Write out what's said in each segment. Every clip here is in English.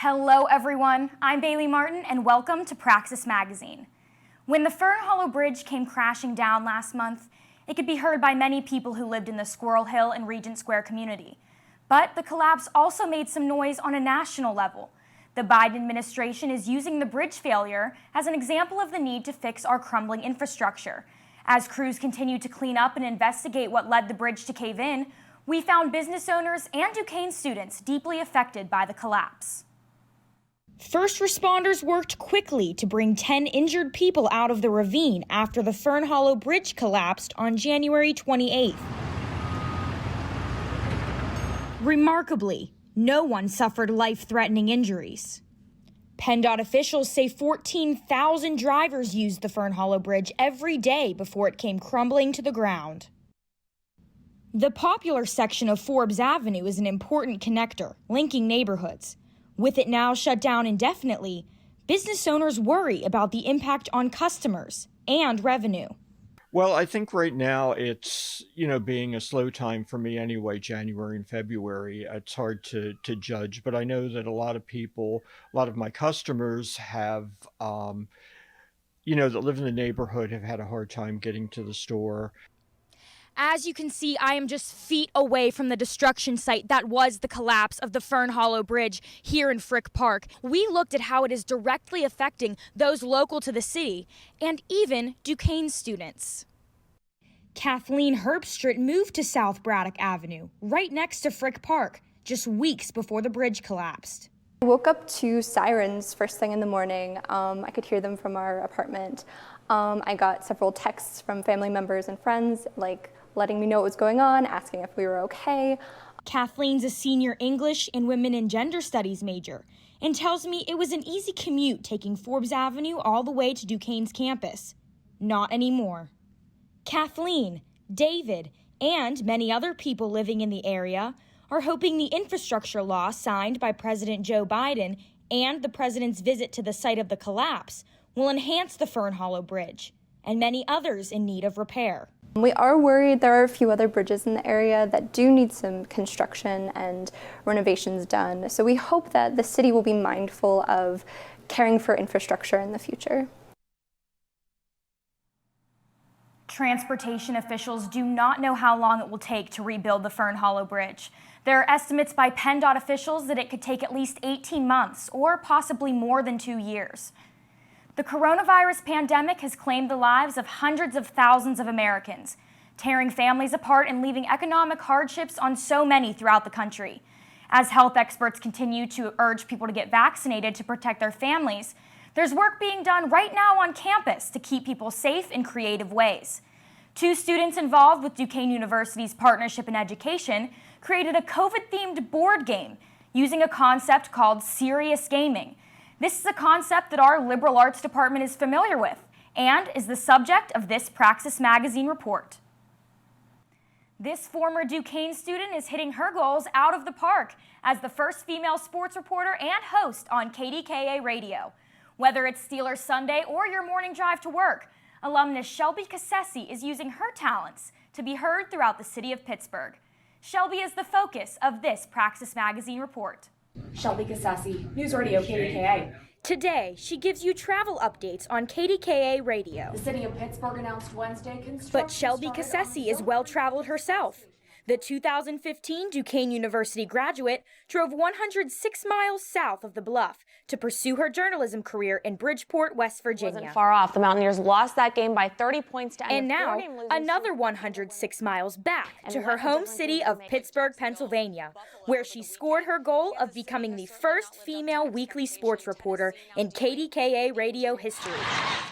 Hello everyone, I'm Bailey Martin and welcome to Praxis Magazine. When the Fern Hollow Bridge came crashing down last month, it could be heard by many people who lived in the Squirrel Hill and Regent Square community. But the collapse also made some noise on a national level. The Biden administration is using the bridge failure as an example of the need to fix our crumbling infrastructure. As crews continue to clean up and investigate what led the bridge to cave in, we found business owners and Duquesne students deeply affected by the collapse. First responders worked quickly to bring 10 injured people out of the ravine after the Fern Hollow Bridge collapsed on January 28th. Remarkably, no one suffered life-threatening injuries. PennDOT officials say 14,000 drivers used the Fern Hollow Bridge every day before it came crumbling to the ground. The popular section of Forbes Avenue is an important connector, linking neighborhoods. With it now shut down indefinitely, business owners worry about the impact on customers and revenue. Well, I think right now it's, being a slow time for me anyway, January and February. It's hard to judge, but I know that a lot of people, a lot of my customers have, that live in the neighborhood have had a hard time getting to the store. As you can see, I am just feet away from the destruction site that was the collapse of the Fern Hollow Bridge here in Frick Park. We looked at how it is directly affecting those local to the city and even Duquesne students. Kathleen Herbstritt moved to South Braddock Avenue, right next to Frick Park, just weeks before the bridge collapsed. I woke up to sirens first thing in the morning. I could hear them from our apartment. I got several texts from family members and friends, letting me know what was going on, asking if we were okay. Kathleen's a senior English and Women and Gender Studies major and tells me it was an easy commute taking Forbes Avenue all the way to Duquesne's campus. Not anymore. Kathleen, David, and many other people living in the area are hoping the infrastructure law signed by President Joe Biden and the president's visit to the site of the collapse will enhance the Fern Hollow Bridge and many others in need of repair. We are worried there are a few other bridges in the area that do need some construction and renovations done. So we hope that the city will be mindful of caring for infrastructure in the future. Transportation officials do not know how long it will take to rebuild the Fern Hollow Bridge. There are estimates by PennDOT officials that it could take at least 18 months or possibly more than 2 years. The coronavirus pandemic has claimed the lives of hundreds of thousands of Americans, tearing families apart and leaving economic hardships on so many throughout the country. As health experts continue to urge people to get vaccinated to protect their families, there's work being done right now on campus to keep people safe in creative ways. 2 students involved with Duquesne University's Partnership in Education created a COVID-themed board game using a concept called serious gaming. This is a concept that our liberal arts department is familiar with and is the subject of this Praxis Magazine report. This former Duquesne student is hitting her goals out of the park as the first female sports reporter and host on KDKA Radio. Whether it's Steelers Sunday or your morning drive to work, alumnus Shelby Cassesi is using her talents to be heard throughout the city of Pittsburgh. Shelby is the focus of this Praxis Magazine report. Shelby Cassesi, News Radio KDKA. Today, she gives you travel updates on KDKA Radio. The city of Pittsburgh announced Wednesday construction. But Shelby Cassesi is well-traveled herself. The 2015 Duquesne University graduate drove 106 miles south of the Bluff to pursue her journalism career in Bridgeport, West Virginia. Wasn't far off. The Mountaineers lost that game by 30 points to end. And now, another 106 miles back to her home city of Pittsburgh, Pennsylvania, where she scored her goal of becoming the first female weekly sports reporter in KDKA radio history.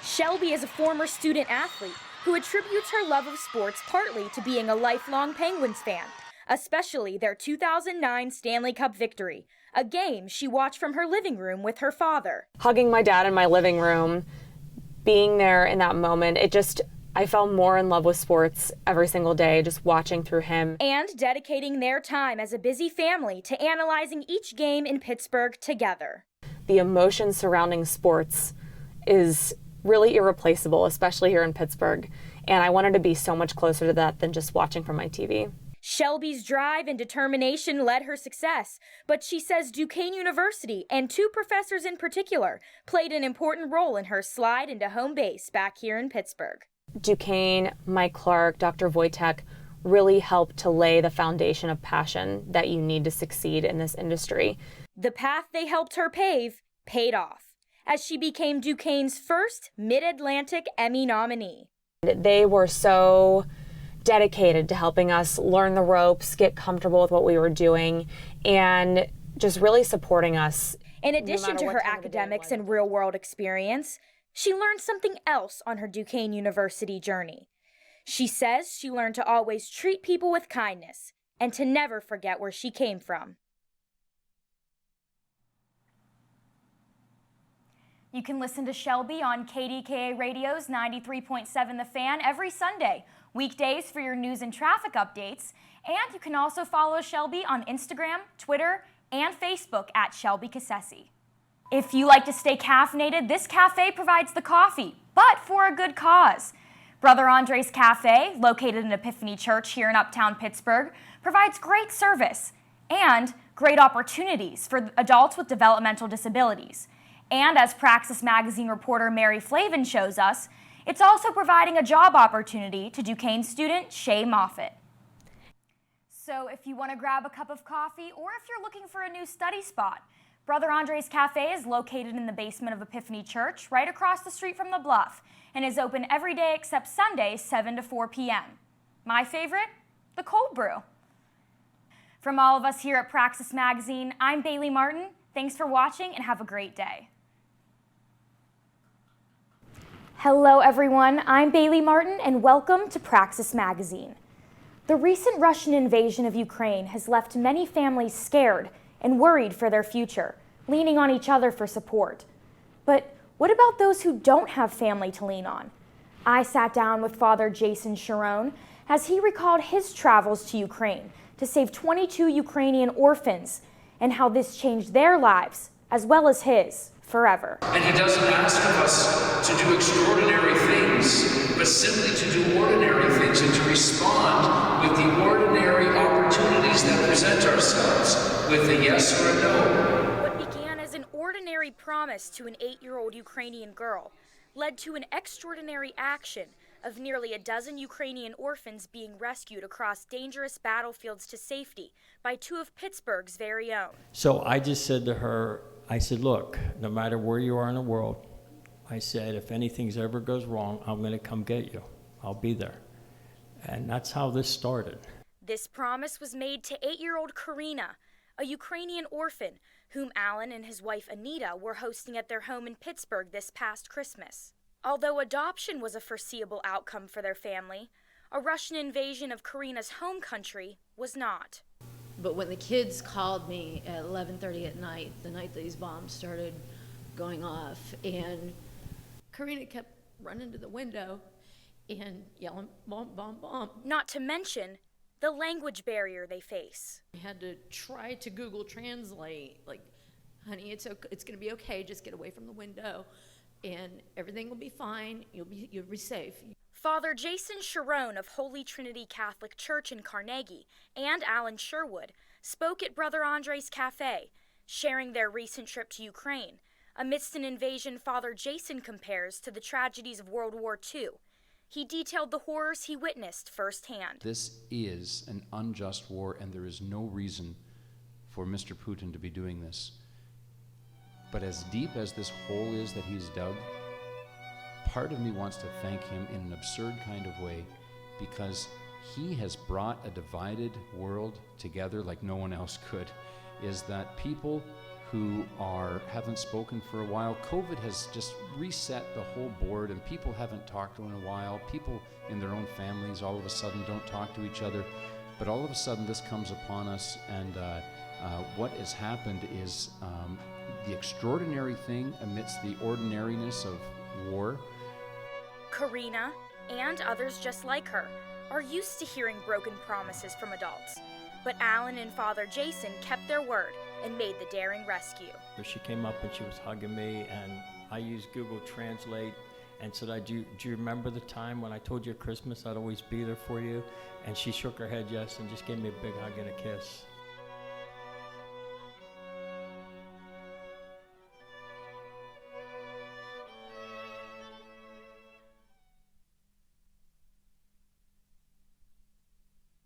Shelby is a former student athlete who attributes her love of sports partly to being a lifelong Penguins fan, especially their 2009 Stanley Cup victory, a game she watched from her living room with her father. Hugging my dad in my living room, being there in that moment, I fell more in love with sports every single day, just watching through him. And dedicating their time as a busy family to analyzing each game in Pittsburgh together. The emotion surrounding sports is really irreplaceable, especially here in Pittsburgh. And I wanted to be so much closer to that than just watching from my TV. Shelby's drive and determination led her success, but she says Duquesne University, and two professors in particular, played an important role in her slide into home base back here in Pittsburgh. Duquesne, Mike Clark, Dr. Wojtek really helped to lay the foundation of passion that you need to succeed in this industry. The path they helped her pave paid off, as she became Duquesne's first Mid-Atlantic Emmy nominee. They were so dedicated to helping us learn the ropes, get comfortable with what we were doing, and just really supporting us. In addition to her academics and real-world experience, she learned something else on her Duquesne University journey. She says she learned to always treat people with kindness and to never forget where she came from. You can listen to Shelby on KDKA Radio's 93.7 The Fan every Sunday, weekdays for your news and traffic updates, and you can also follow Shelby on Instagram, Twitter, and Facebook at Shelby Cassesi. If you like to stay caffeinated, this cafe provides the coffee, but for a good cause. Brother Andres Cafe, located in Epiphany Church here in Uptown Pittsburgh, provides great service and great opportunities for adults with developmental disabilities. And as Praxis Magazine reporter Mary Flavin shows us, it's also providing a job opportunity to Duquesne student Shay Moffitt. So if you want to grab a cup of coffee or if you're looking for a new study spot, Brother Andres Cafe is located in the basement of Epiphany Church, right across the street from the Bluff, and is open every day except Sundays, 7 to 4 p.m. My favorite? The cold brew. From all of us here at Praxis Magazine, I'm Bailey Martin. Thanks for watching and have a great day. Hello everyone, I'm Bailey Martin and welcome to Praxis Magazine. The recent Russian invasion of Ukraine has left many families scared and worried for their future, leaning on each other for support. But what about those who don't have family to lean on? I sat down with Father Jason Sharon as he recalled his travels to Ukraine to save 22 Ukrainian orphans and how this changed their lives, as well as his, forever. And he doesn't ask of us to do extraordinary things, but simply to do ordinary things and to respond with the ordinary opportunities that present ourselves with a yes or a no. What began as an ordinary promise to an 8-year-old Ukrainian girl led to an extraordinary action of nearly a dozen Ukrainian orphans being rescued across dangerous battlefields to safety by two of Pittsburgh's very own. So I just said to her, I said, look, no matter where you are in the world, I said, if anything's ever goes wrong, I'm going to come get you. I'll be there. And that's how this started. This promise was made to 8-year-old Karina, a Ukrainian orphan whom Alan and his wife Anita were hosting at their home in Pittsburgh this past Christmas. Although adoption was a foreseeable outcome for their family, a Russian invasion of Karina's home country was not. But when the kids called me at 11:30 at night, the night these bombs started going off, and Karina kept running to the window and yelling, bomb, bomb, bomb. Not to mention the language barrier they face. I had to try to Google Translate, like, honey, it's gonna be okay, just get away from the window, and everything will be fine, you'll be safe. Father Jason Sharon of Holy Trinity Catholic Church in Carnegie and Alan Sherwood spoke at Brother Andres Cafe, sharing their recent trip to Ukraine, amidst an invasion Father Jason compares to the tragedies of World War II. He detailed the horrors he witnessed firsthand. This is an unjust war, and there is no reason for Mr. Putin to be doing this. But as deep as this hole is that he's dug, part of me wants to thank him in an absurd kind of way, because he has brought a divided world together like no one else could. Is that people who haven't spoken for a while, COVID has just reset the whole board, and people haven't talked in a while. People in their own families all of a sudden don't talk to each other, but all of a sudden this comes upon us, and what has happened is the extraordinary thing amidst the ordinariness of war. Karina, and others just like her, are used to hearing broken promises from adults. But Alan and Father Jason kept their word and made the daring rescue. She came up and she was hugging me, and I used Google Translate, and said, do you remember the time when I told you at Christmas I'd always be there for you? And she shook her head yes and just gave me a big hug and a kiss.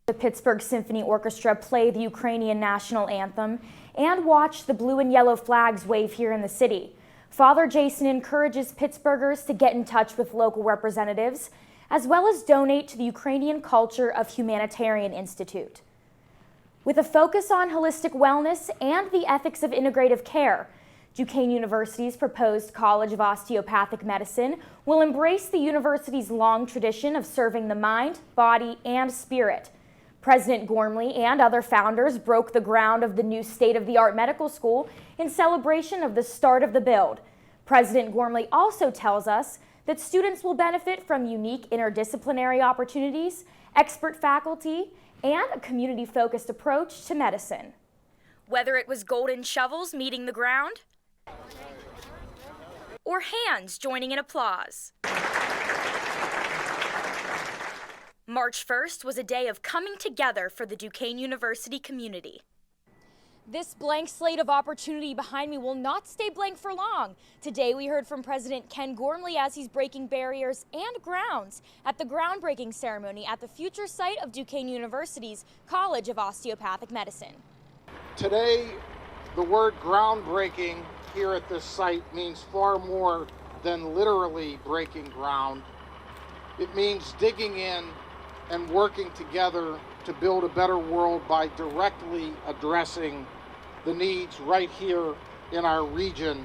The Pittsburgh Symphony Orchestra play the Ukrainian national anthem and watch the blue and yellow flags wave here in the city. Father Jason encourages Pittsburghers to get in touch with local representatives, as well as donate to the Ukrainian Culture of Humanitarian Institute. With a focus on holistic wellness and the ethics of integrative care, Duquesne University's proposed College of Osteopathic Medicine will embrace the university's long tradition of serving the mind, body, and spirit. President Gormley and other founders broke the ground of the new state-of-the-art medical school in celebration of the start of the build. President Gormley also tells us that students will benefit from unique interdisciplinary opportunities, expert faculty, and a community-focused approach to medicine. Whether it was golden shovels meeting the ground or hands joining in applause. March 1st was a day of coming together for the Duquesne University community. This blank slate of opportunity behind me will not stay blank for long. Today we heard from President Ken Gormley as he's breaking barriers and grounds at the groundbreaking ceremony at the future site of Duquesne University's College of Osteopathic Medicine. Today, the word groundbreaking here at this site means far more than literally breaking ground. It means digging in and working together to build a better world by directly addressing the needs right here in our region